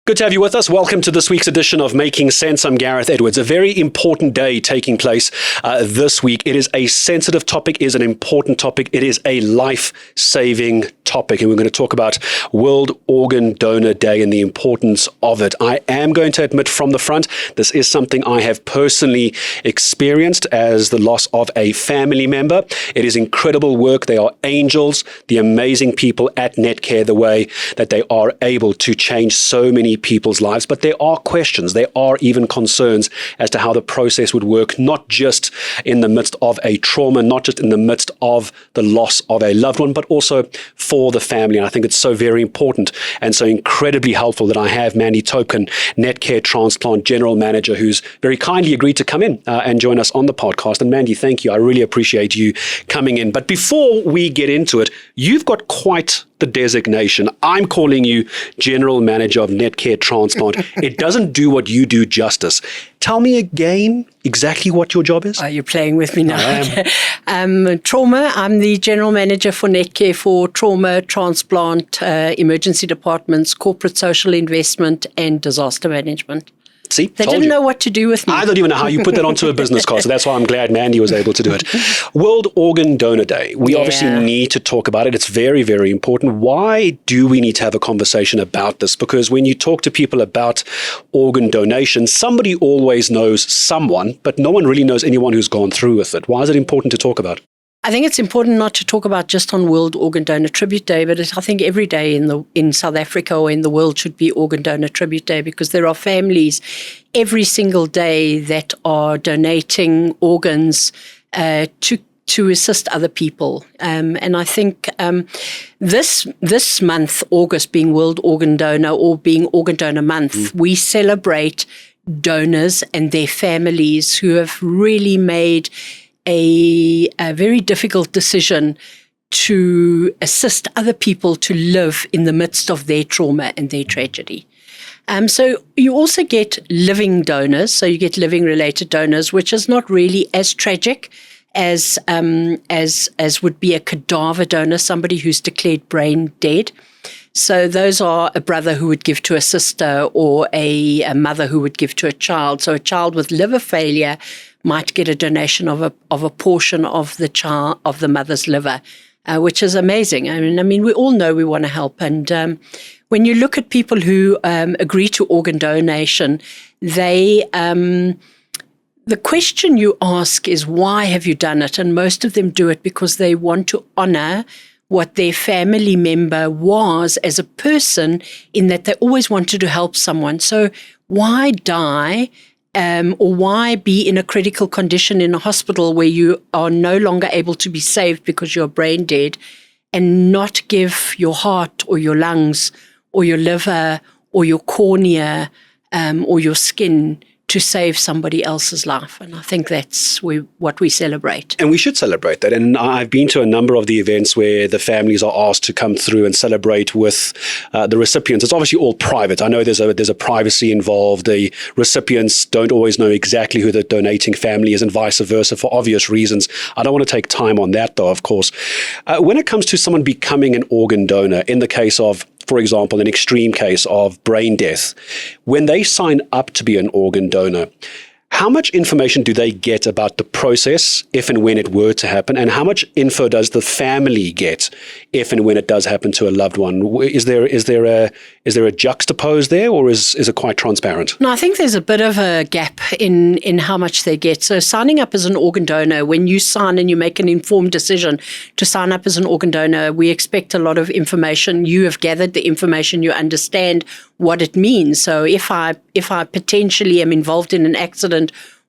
Good to have you with us. Welcome to this week's edition of Making Sense. I'm Gareth Edwards. A very important day taking place this week. It is a sensitive topic, it is an important topic, it is a life-saving topic, and we're going to talk about World Organ Donor Day and the importance of it. I am going to admit from the front, this is something I have personally experienced as the loss of a family member. It is incredible work. They are angels, the amazing people at Netcare, the way that they are able to change so many people's lives. But there are questions, there are even concerns as to how the process would work, not just in the midst of a trauma, not just in the midst of the loss of a loved one, but also for the family. And I think it's so very important and so incredibly helpful that I have Mandy Topkin, Netcare Transplant General Manager, who's very kindly agreed to come in and join us on the podcast. And Mandy, thank you. I really appreciate you coming in. But before we get into it, you've got quite the designation. I'm calling you General Manager of Netcare Transplant. It doesn't do what you do justice. Tell me again exactly what your job is. Are you playing with me now? I am. Trauma. I'm the General Manager for Netcare for trauma, transplant, emergency departments, corporate social investment, and disaster management. See, they didn't know what to do with me. I don't even know how you put that onto a business card, so that's why I'm glad Mandy was able to do it. World Organ Donor Day. We obviously need to talk about it. It's very, very important. Why do we need to have a conversation about this? Because when you talk to people about organ donation, somebody always knows someone, but no one really knows anyone who's gone through with it. Why is it important to talk about? I think it's important not to talk about just on World Organ Donor Tribute Day, but I think every day in South Africa or in the world should be Organ Donor Tribute Day, because there are families every single day that are donating organs to assist other people. And I think this month, August, being World Organ Donor or being Organ Donor Month, we celebrate donors and their families who have really made a very difficult decision to assist other people to live in the midst of their trauma and their tragedy. So you also get living donors. So you get living related donors, which is not really as tragic as would be a cadaver donor, somebody who's declared brain dead. So those are a brother who would give to a sister, or a mother who would give to a child. So a child with liver failure might get a donation of a portion of the mother's liver, which is amazing. I mean, we all know we want to help. And when you look at people who agree to organ donation, the question you ask is, why have you done it? And most of them do it because they want to honor what their family member was as a person, in that they always wanted to help someone. So why die? Or why be in a critical condition in a hospital where you are no longer able to be saved because you're brain dead, and not give your heart or your lungs or your liver or your cornea or your skin to save somebody else's life? And I think that's what we celebrate. And we should celebrate that. And I've been to a number of the events where the families are asked to come through and celebrate with the recipients. It's obviously all private. I know there's a privacy involved. The recipients don't always know exactly who the donating family is, and vice versa, for obvious reasons. I don't want to take time on that, though, of course. When it comes to someone becoming an organ donor, in the case of, for example, an extreme case of brain death, when they sign up to be an organ donor, how much information do they get about the process if and when it were to happen? And how much info does the family get if and when it does happen to a loved one? Is there a juxtapose there, or is it quite transparent? No, I think there's a bit of a gap in how much they get. So signing up as an organ donor, when you sign and you make an informed decision to sign up as an organ donor, we expect a lot of information. You have gathered the information, you understand what it means. So if I potentially am involved in an accident,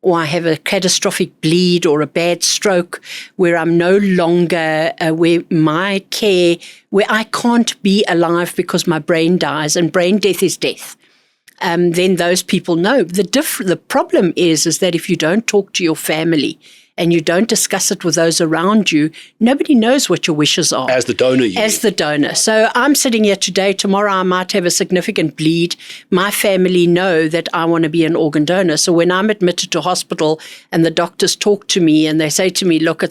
or I have a catastrophic bleed or a bad stroke where I'm no longer, where I can't be alive because my brain dies, and brain death is death, then those people know. The problem is that if you don't talk to your family and you don't discuss it with those around you, nobody knows what your wishes are. As the donor, you As the donor. So I'm sitting here today. Tomorrow I might have a significant bleed. My family know that I want to be an organ donor. So when I'm admitted to hospital and the doctors talk to me and they say to me, look,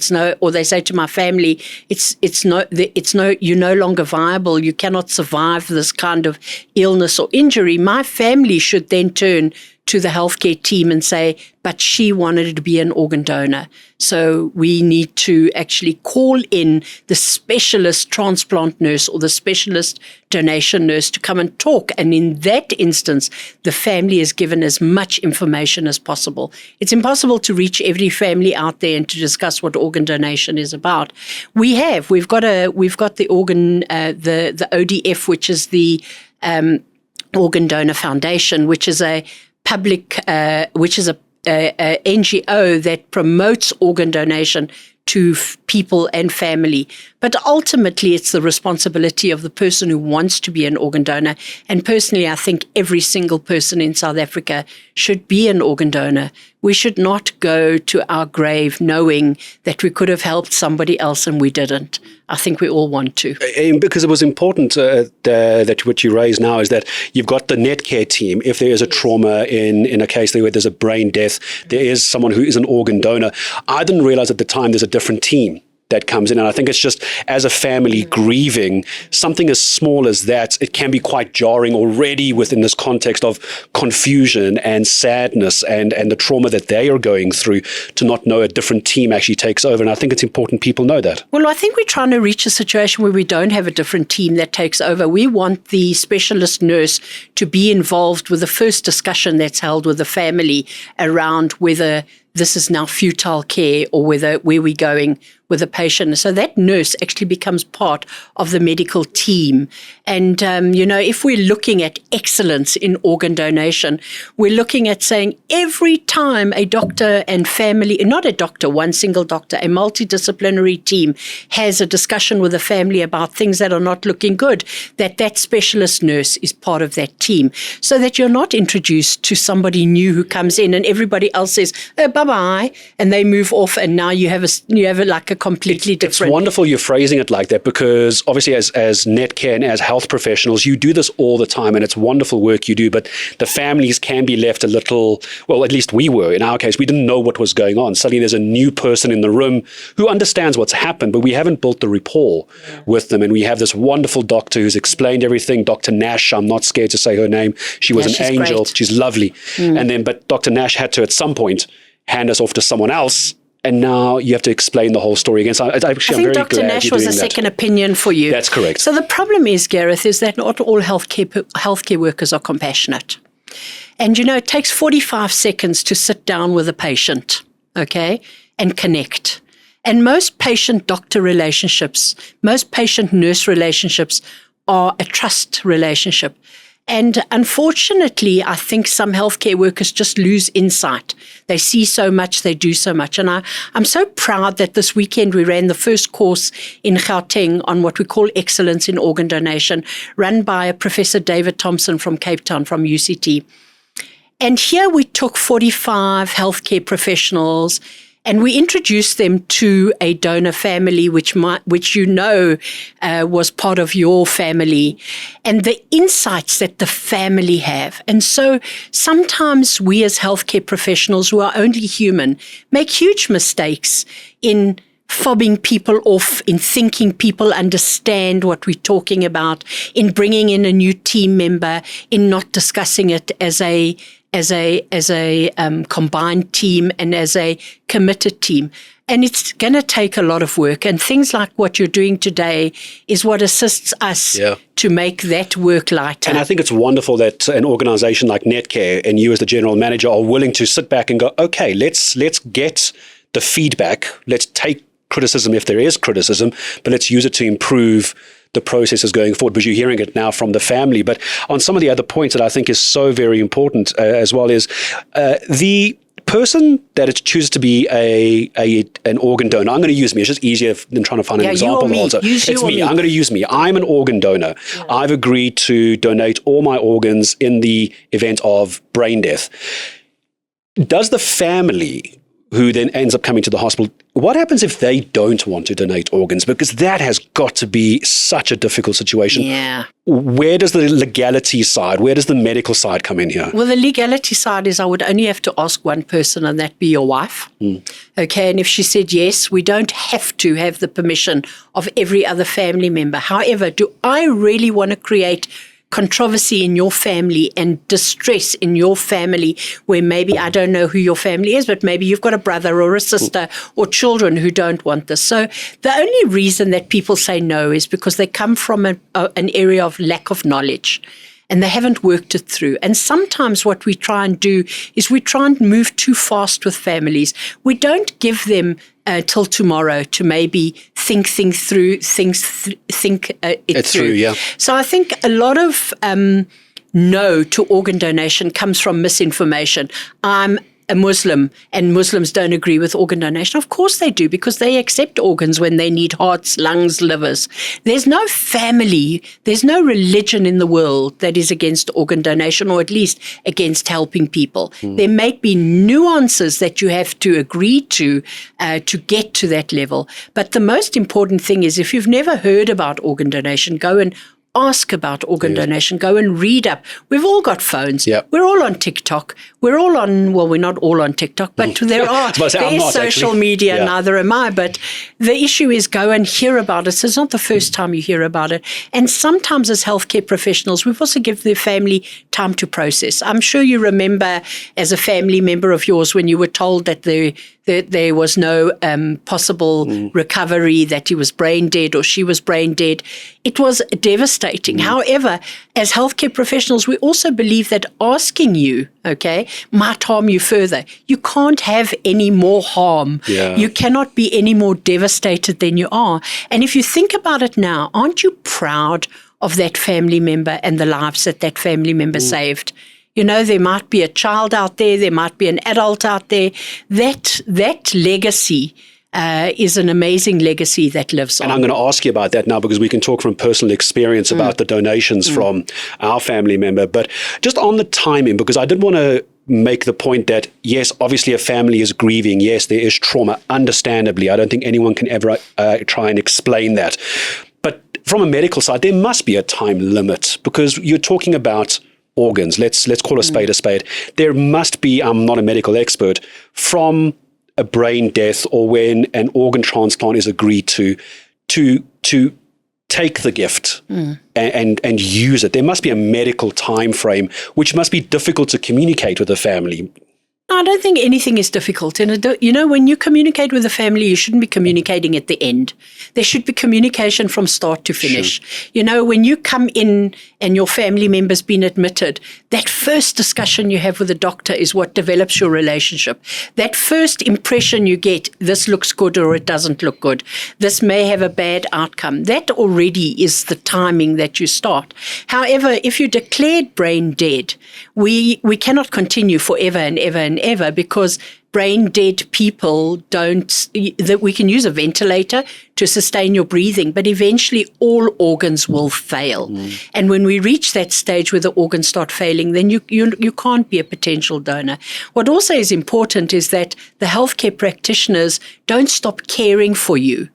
or they say to my family, you're no longer viable. You cannot survive this kind of illness or injury. My family should then turn to the healthcare team and say, but she wanted to be an organ donor. So we need to actually call in the specialist transplant nurse or the specialist donation nurse to come and talk. And in that instance, the family is given as much information as possible. It's impossible to reach every family out there and to discuss what organ donation is about. We've got the organ, the ODF, which is the Organ Donor Foundation, which is a public, which is a NGO that promotes organ donation to people and family. But ultimately, it's the responsibility of the person who wants to be an organ donor. And personally, I think every single person in South Africa should be an organ donor. We should not go to our grave knowing that we could have helped somebody else and we didn't. I think we all want to. And because it was important that what you raise now is that you've got the Netcare team. If there is a trauma in a case where there's a brain death, there is someone who is an organ donor. I didn't realize at the time there's a different team that comes in. And I think it's just, as a family grieving, something as small as that, it can be quite jarring already within this context of confusion and sadness and the trauma that they are going through, to not know a different team actually takes over. And I think it's important people know that. Well, I think we're trying to reach a situation where we don't have a different team that takes over. We want the specialist nurse to be involved with the first discussion that's held with the family around whether this is now futile care or where we're going with the patient. So that nurse actually becomes part of the medical team. And, if we're looking at excellence in organ donation, we're looking at saying every time a doctor and family, not a doctor, one single doctor, a multidisciplinary team has a discussion with the family about things that are not looking good, that specialist nurse is part of that team, so that you're not introduced to somebody new who comes in and everybody else says, oh, bye-bye, and they move off, and now you have like a completely different. It's wonderful you're phrasing it like that, because obviously as Netcare and as health professionals, you do this all the time, and it's wonderful work you do, but the families can be left a little, well, at least we were. In our case, we didn't know what was going on. Suddenly there's a new person in the room who understands what's happened, but we haven't built the rapport with them. And we have this wonderful doctor who's explained everything. Dr. Nash, I'm not scared to say her name. She was an angel. Great. She's lovely. But Dr. Nash had to, at some point, hand us off to someone else. And now you have to explain the whole story again. So I'm very glad Dr. Nash was a second opinion for you. That's correct. So the problem is, Gareth, is that not all healthcare workers are compassionate. And, it takes 45 seconds to sit down with a patient, okay, and connect. And most patient-doctor relationships, most patient-nurse relationships are a trust relationship. And unfortunately, I think some healthcare workers just lose insight. They see so much, they do so much. And I'm so proud that this weekend we ran the first course in Gauteng on what we call excellence in organ donation, run by a Professor David Thompson from Cape Town, from UCT. And here we took 45 healthcare professionals and we introduced them to a donor family, which was part of your family, and the insights that the family have. And so sometimes we as healthcare professionals, who are only human, make huge mistakes in fobbing people off, in thinking people understand what we're talking about, in bringing in a new team member, in not discussing it as a combined team and as a committed team. And it's going to take a lot of work. And things like what you're doing today is what assists us to make that work lighter. And I think it's wonderful that an organization like Netcare and you as the general manager are willing to sit back and go, okay, let's get the feedback. Let's take criticism if there is criticism, but let's use it to improve the processes going forward, because you're hearing it now from the family. But on some of the other points that I think is so very important as well is the person that it chooses to be an organ donor. I'm going to use me. It's just easier than trying to find an example. It's me. I'm going to use me. I'm an organ donor. Yeah. I've agreed to donate all my organs in the event of brain death. Does the family who then ends up coming to the hospital. What happens if they don't want to donate organs? Because that has got to be such a difficult situation. Yeah. Where does the legality side, where does the medical side come in here? Well, the legality side is I would only have to ask one person, and that be your wife. Okay, and if she said yes, we don't have to have the permission of every other family member. However, do I really want to create controversy in your family and distress in your family where maybe I don't know who your family is, but maybe you've got a brother or a sister or children who don't want this. So the only reason that people say no is because they come from an area of lack of knowledge and they haven't worked it through. And sometimes what we try and do is we try and move too fast with families. We don't give them till tomorrow to maybe think it through. Yeah. So I think a lot of no to organ donation comes from misinformation. I'm a Muslim and Muslims don't agree with organ donation. Of course they do, because they accept organs when they need hearts, lungs, livers. There's no family, there's no religion in the world that is against organ donation, or at least against helping people. There may be nuances that you have to agree to get to that level. But the most important thing is, if you've never heard about organ donation, go and ask about organ donation, go and read up. We've all got phones. Yep. We're all on TikTok. We're all on, well, we're not all on TikTok, but there is social media, neither am I. But the issue is, go and hear about it. So it's not the first time you hear about it. And sometimes as healthcare professionals, we've also given the family time to process. I'm sure you remember as a family member of yours when you were told that there was no possible recovery, that he was brain dead or she was brain dead. It was devastating. However, as healthcare professionals, we also believe that asking you, might harm you further. You can't have any more harm. Yeah. You cannot be any more devastated than you are. And if you think about it now, aren't you proud of that family member and the lives that family member saved? You know, there might be a child out there might be an adult out there. That legacy is an amazing legacy that lives on. And I'm going to ask you about that now, because we can talk from personal experience about the donations from our family member. But just on the timing, because I did want to make the point that, yes, obviously a family is grieving. Yes, there is trauma, understandably. I don't think anyone can ever try and explain that. But from a medical side, there must be a time limit, because you're talking about organs. Let's call a spade a spade. There must be, I'm not a medical expert, from a brain death or when an organ transplant is agreed to take the gift and use it. There must be a medical time frame, which must be difficult to communicate with the family. I don't think anything is difficult. And, when you communicate with a family, you shouldn't be communicating at the end. There should be communication from start to finish. Sure. When you come in and your family member's been admitted, that first discussion you have with the doctor is what develops your relationship. That first impression you get, this looks good or it doesn't look good. This may have a bad outcome. That already is the timing that you start. However, if you're declared brain dead, we cannot continue forever and ever and ever, because brain dead people that we can use a ventilator to sustain your breathing, but eventually all organs will fail. And when we reach that stage where the organs start failing, then you can't be a potential donor. What also is important is that the healthcare practitioners don't stop caring for you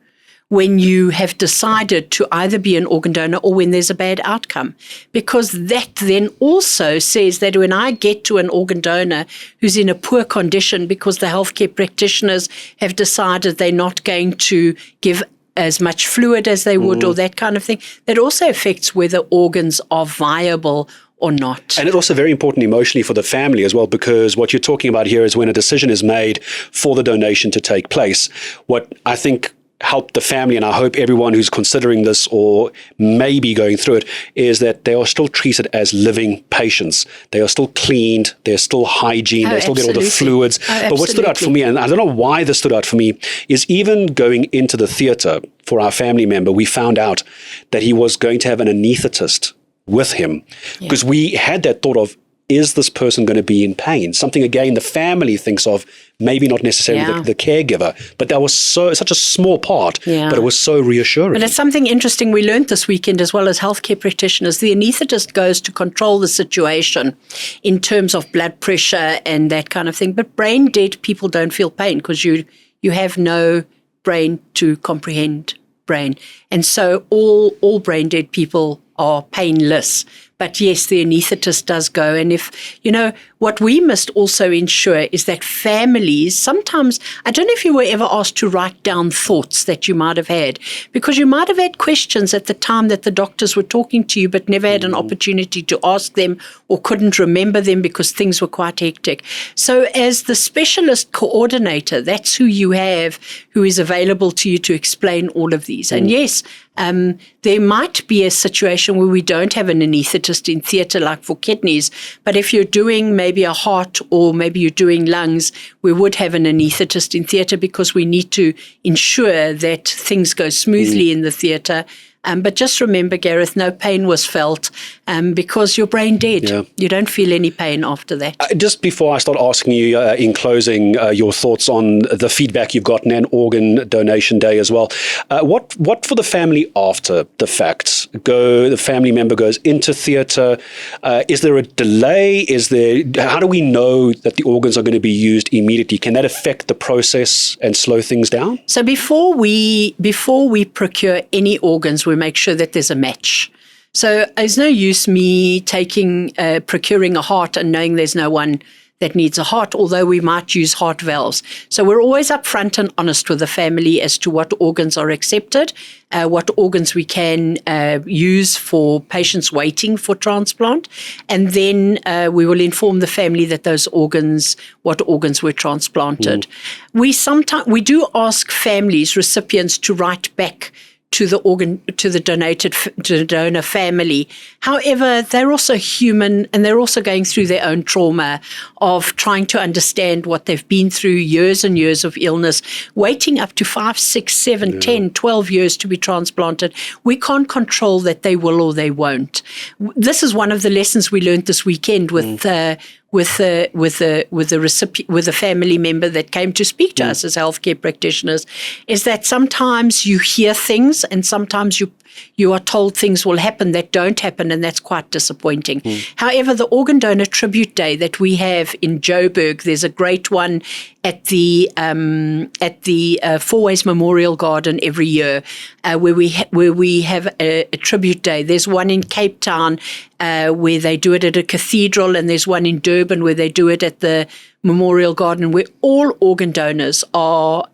when you have decided to either be an organ donor or when there's a bad outcome. Because that then also says that when I get to an organ donor who's in a poor condition because the healthcare practitioners have decided they're not going to give as much fluid as they would or that kind of thing, that also affects whether organs are viable or not. And it's also very important emotionally for the family as well, because what you're talking about here is when a decision is made for the donation to take place. What I think help the family, and I hope everyone who's considering this or maybe going through it, is that they are still treated as living patients. They are still cleaned, they're still hygiene, they still get all the fluids. But what stood out for me, and I don't know why this stood out for me, is even going into the theater for our family member, we found out that he was going to have an anaesthetist with him, because we had that thought of, is this person going to be in pain? Something, again, the family thinks of, maybe not necessarily the caregiver, but that was such a small part, but it was so reassuring. But it's something interesting we learned this weekend, as well as healthcare practitioners. The anaesthetist goes to control the situation in terms of blood pressure and that kind of thing. But brain dead people don't feel pain because you have no brain to comprehend brain. And so all brain dead people are painless. But yes, the anaesthetist does go. And what we must also ensure is that families, sometimes, I don't know if you were ever asked to write down thoughts that you might have had, because you might have had questions at the time that the doctors were talking to you, but never had an opportunity to ask them or couldn't remember them because things were quite hectic. So as the specialist coordinator, that's who you have, who is available to you to explain all of these. And yes, there might be a situation where we don't have an anaesthetist in theatre like for kidneys, but if you're doing maybe a heart or maybe you're doing lungs, we would have an anaesthetist in theatre because we need to ensure that things go smoothly in the theatre. But just remember, Gareth, no pain was felt because you're brain dead. Yeah. You don't feel any pain after that. Just before I start asking you in closing your thoughts on the feedback you've gotten and Organ Donation Day as well, what for the family after the fact? The family member goes into theatre. Is there a delay? How do we know that the organs are going to be used immediately? Can that affect the process and slow things down? So before we procure any organs, we make sure that there's a match. So there's no use me procuring a heart and knowing there's no one that needs a heart, although we might use heart valves. So we're always upfront and honest with the family as to what organs are accepted, what organs we can use for patients waiting for transplant, and then we will inform the family that what organs were transplanted. We do ask families, recipients, to write back to the donor family. However, they're also human and they're also going through their own trauma of trying to understand what they've been through, years and years of illness, waiting up to 5, 6, 7, 10, 12 years to be transplanted. We can't control that they will or they won't. This is one of the lessons we learned this weekend with the family member that came to speak to us as healthcare practitioners, is that sometimes you hear things and sometimes you are told things will happen that don't happen, and that's quite disappointing. However, the Organ Donor Tribute Day that we have in Joburg, there's a great one at the Fourways Memorial Garden every year, where we have a tribute day. There's one in Cape Town where they do it at a cathedral, and there's one in Durban where they do it at the Memorial Garden, where all organ donors are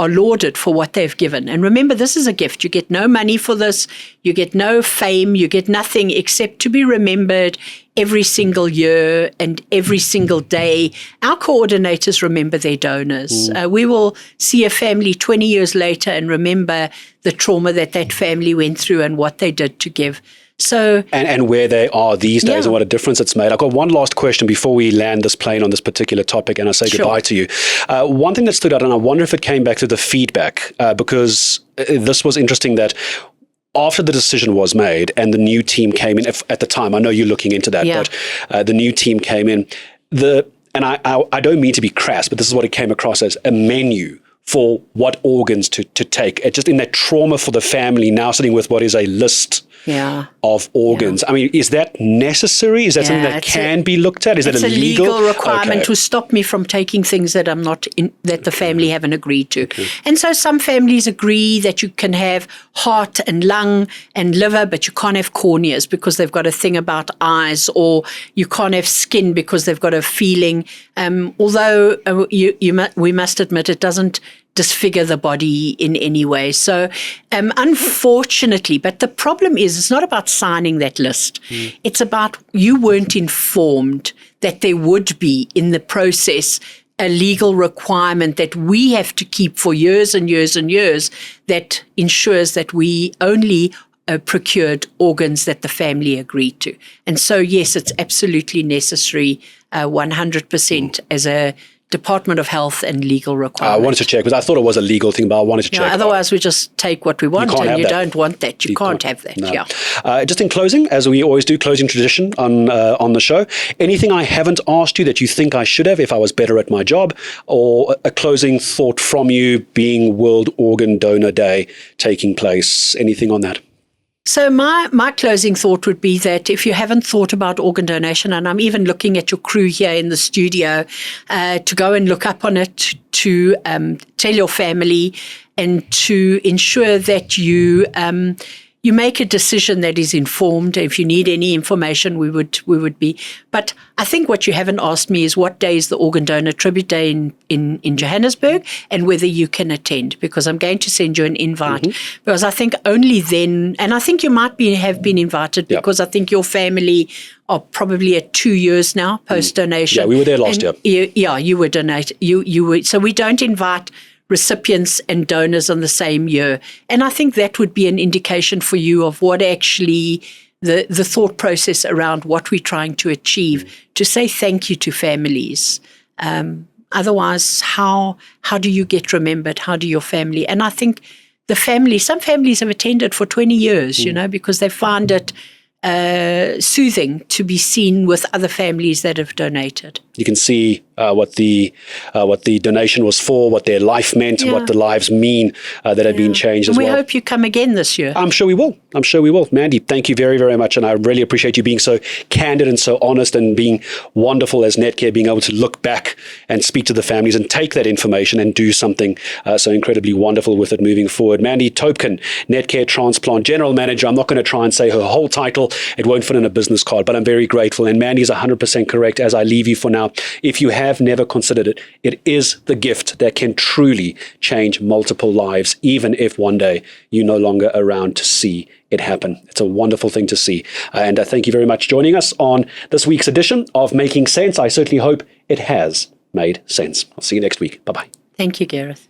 lauded for what they've given. And remember, this is a gift. You get no money for this. You get no fame. You get nothing except to be remembered every single year and every single day. Our coordinators remember their donors. We will see a family 20 years later and remember the trauma that family went through and what they did to give. So and where they are these days and what a difference it's made. I've got one last question before we land this plane on this particular topic and I say goodbye to you. One thing that stood out, and I wonder if it came back to the feedback, because this was interesting that after the decision was made and the new team came in, at the time, I know you're looking into that, but the new team came in, and I don't mean to be crass, but this is what it came across as, a menu for what organs to take. Just in that trauma for the family, now sitting with what is a list of organs. I mean, is that necessary? Is that something that can be looked at? Is that a legal requirement to stop me from taking things that I'm not that the family haven't agreed to? And so some families agree that you can have heart and lung and liver, but you can't have corneas because they've got a thing about eyes, or you can't have skin because they've got a feeling. Although we must admit it doesn't disfigure the body in any way. So unfortunately, but the problem is it's not about signing that list. It's about you weren't informed that there would be in the process a legal requirement that we have to keep for years and years and years that ensures that we only procured organs that the family agreed to. And so, yes, it's absolutely necessary 100% as a Department of Health and legal I requirement. wanted to check because I thought it was a legal thing, but I wanted to check. Otherwise, we just take what we want, can't and have you that. don't want that. You can't have that. No. Yeah. Just in closing, as we always do, closing tradition on the show. Anything I haven't asked you that you think I should have if I was better at my job, or a closing thought from you, being World Organ Donor Day taking place? Anything on that? So my closing thought would be that if you haven't thought about organ donation, and I'm even looking at your crew here in the studio, to go and look up on it, to tell your family, and to ensure that you make a decision that is informed. If you need any information, we would be. But I think what you haven't asked me is what day is the Organ Donor Tribute Day in Johannesburg, and whether you can attend, because I'm going to send you an invite. Because I think only then, and I think you might have been invited, because I think your family are probably at 2 years now post donation. Yeah, we were there last year. You were donated. You were. So we don't invite recipients and donors on the same year. And I think that would be an indication for you of what actually the thought process around what we're trying to achieve, to say thank you to families. Otherwise, how do you get remembered? How do your family? And I think some families have attended for 20 years, because they find it soothing to be seen with other families that have donated. You can see what the donation was for, what their life meant, what the lives mean that have been changed as well. well. We hope you come again this year. I'm sure we will. Mandy, thank you very, very much. And I really appreciate you being so candid and so honest, and being wonderful as Netcare, being able to look back and speak to the families and take that information and do something so incredibly wonderful with it moving forward. Mandy Toepken, Netcare Transplant General Manager. I'm not going to try and say her whole title. It won't fit in a business card, but I'm very grateful. And Mandy is 100% correct. As I leave you for now, if you have never considered it, it is the gift that can truly change multiple lives, even if one day you're no longer around to see it happen. It's a wonderful thing to see. And thank you very much for joining us on this week's edition of Making Sense. I certainly hope it has made sense. I'll see you next week. Bye-bye. Thank you, Gareth.